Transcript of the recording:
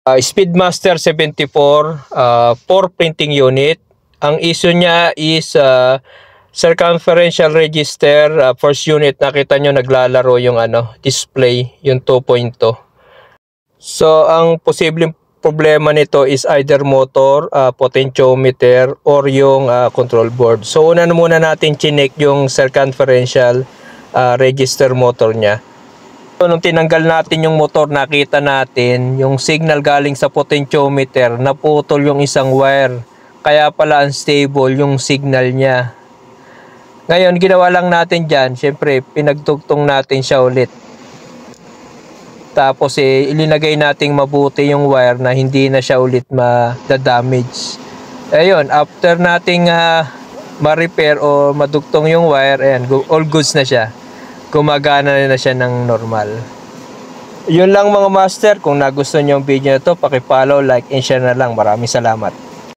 Speedmaster 74 4 printing unit. Ang issue niya is circumferential register first unit. Nakita nyo naglalaro yung display, yung 2.2. So ang posibleng problema nito is either motor, potentiometer, or yung control board. So una muna natin chinek yung circumferential register motor niya. So, nung tinanggal natin yung motor, nakita natin yung signal galing sa potentiometer, naputol yung isang wire. Kaya pala unstable yung signal niya. Ngayon, ginawa lang natin dyan, syempre, pinagtugtong natin siya ulit. Tapos, ilinagay natin mabuti yung wire na hindi na siya ulit ma-damage. Ayun, after nating ma-repair o madugtong yung wire, ayan, all goods na siya. Gumagana na siya ng normal. Yun lang mga master. Kung nagustuhan nyo yung video na to, paki-follow, like, and share na lang. Maraming salamat.